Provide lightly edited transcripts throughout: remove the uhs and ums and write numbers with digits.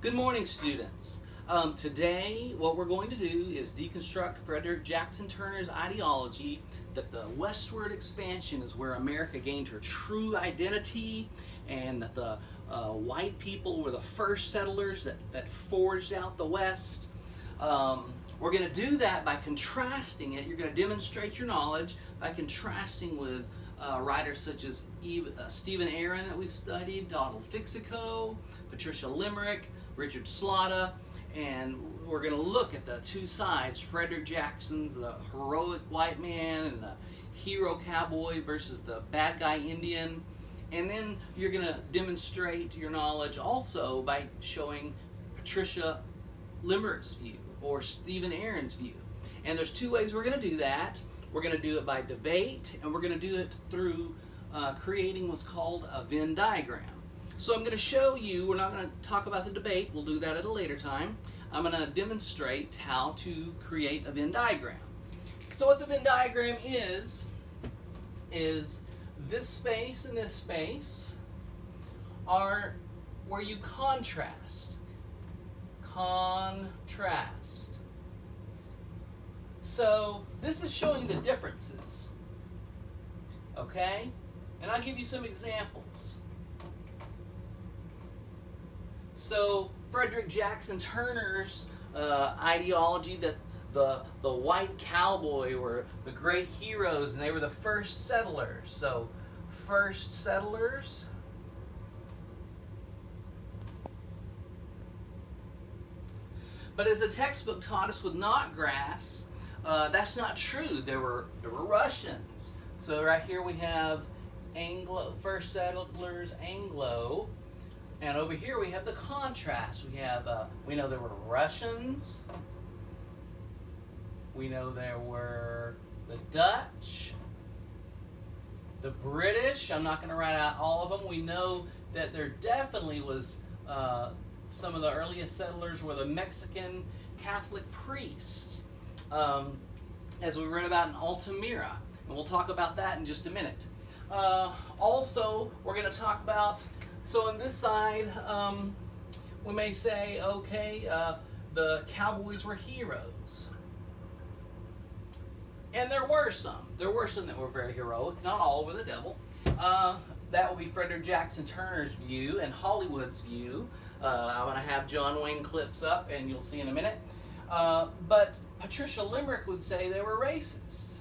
Good morning, students. Today, what we're going to do is deconstruct Frederick Jackson Turner's ideology that the westward expansion is where America gained her true identity, and that the white people were the first settlers that forged out the West. We're going to do that by contrasting it. You're going to demonstrate your knowledge by contrasting with writers such as Stephen Aaron that we've studied, Donald Fixico, Patricia Limerick, Richard Slotta, and we're going to look at the two sides, Frederick Jackson's the heroic white man and the hero cowboy versus the bad guy Indian. And then you're going to demonstrate your knowledge also by showing Patricia Limerick's view or Stephen Aaron's view. And there's two ways we're going to do that. We're going to do it by debate, and we're going to do it through creating what's called a Venn diagram. So I'm going to show you, we're not going to talk about the debate, we'll do that at a later time. I'm going to demonstrate how to create a Venn diagram. So what the Venn diagram is this space and this space are where you contrast. Contrast. So this is showing the differences. Okay? And I'll give you some examples. So Frederick Jackson Turner's ideology that the white cowboy were the great heroes and they were the first settlers. So first settlers. But as the textbook taught us with Knotgrass, that's not true. There were Russians. So right here we have Anglo, first settlers, Anglo. And over here we have the contrast. We have, we know there were Russians. We know there were the Dutch, the British. I'm not going to write out all of them. We know that there definitely was some of the earliest settlers were the Mexican Catholic priests, as we read about in Altamira. And we'll talk about that in just a minute. Also, we're going to talk about, so on this side, we may say, okay, the cowboys were heroes. And there were some. There were some that were very heroic. Not all were the devil. That will be Frederick Jackson Turner's view and Hollywood's view. I'm going to have John Wayne clips up, and you'll see in a minute. But Patricia Limerick would say they were racist.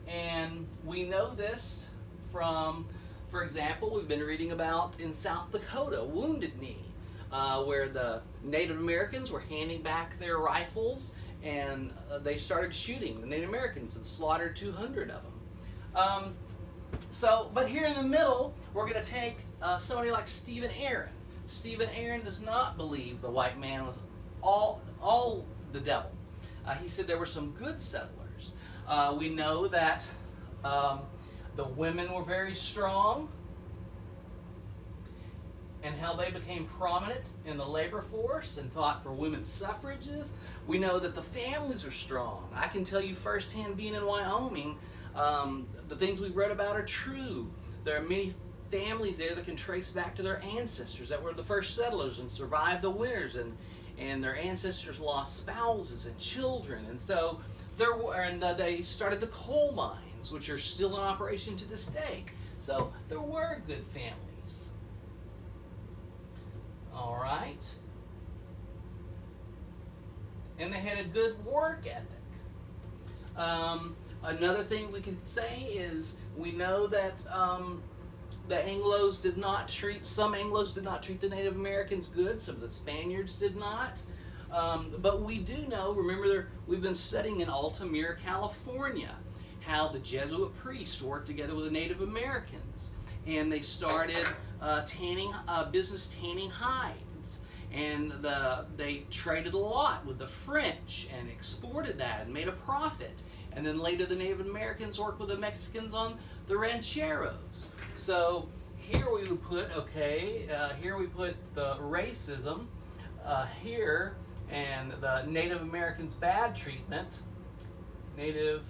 And we know this from, for example, we've been reading about in South Dakota, Wounded Knee, where the Native Americans were handing back their rifles, and they started shooting the Native Americans and slaughtered 200 of them. But here in the middle, we're going to take somebody like Stephen Aaron. Stephen Aaron does not believe the white man was all the devil. He said there were some good settlers. We know that the women were very strong, and how they became prominent in the labor force and fought for women's suffrages. We know that the families are strong. I can tell you firsthand, being in Wyoming, the things we've read about are true. There are many families there that can trace back to their ancestors that were the first settlers and survived the winters, and their ancestors lost spouses and children. And so they started the coal mines, which are still in operation to this day. So there were good families. All right. And they had a good work ethic. Another thing we could say is we know that the Anglos did not treat, some Anglos did not treat the Native Americans good, some of the Spaniards did not. But we do know, remember, we've been studying in Altamira, California, how the Jesuit priests worked together with the Native Americans. And they started tanning hides. And they traded a lot with the French and exported that and made a profit. And then later the Native Americans worked with the Mexicans on the rancheros. So here we would put, here we put the racism here, and the Native Americans' bad treatment. Native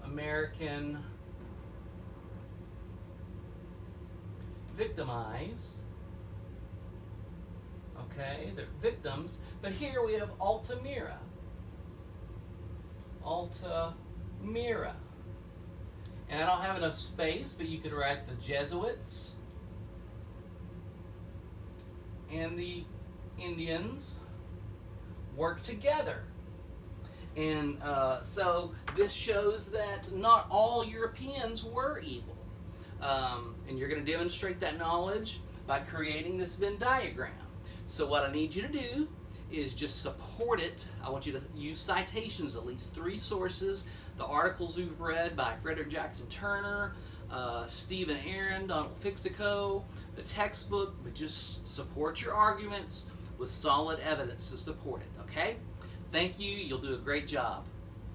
American victimize Okay, they're victims. But here we have Altamira. Altamira. And I don't have enough space, but you could write the Jesuits and the Indians work together. And so this shows that not all Europeans were evil. And you're going to demonstrate that knowledge by creating this Venn diagram. So what I need you to do is just support it. I want you to use citations, at least 3 sources. The articles we've read by Frederick Jackson Turner, Stephen Aaron, Donald Fixico, the textbook, but just support your arguments with solid evidence to support it, okay? Thank you. You'll do a great job.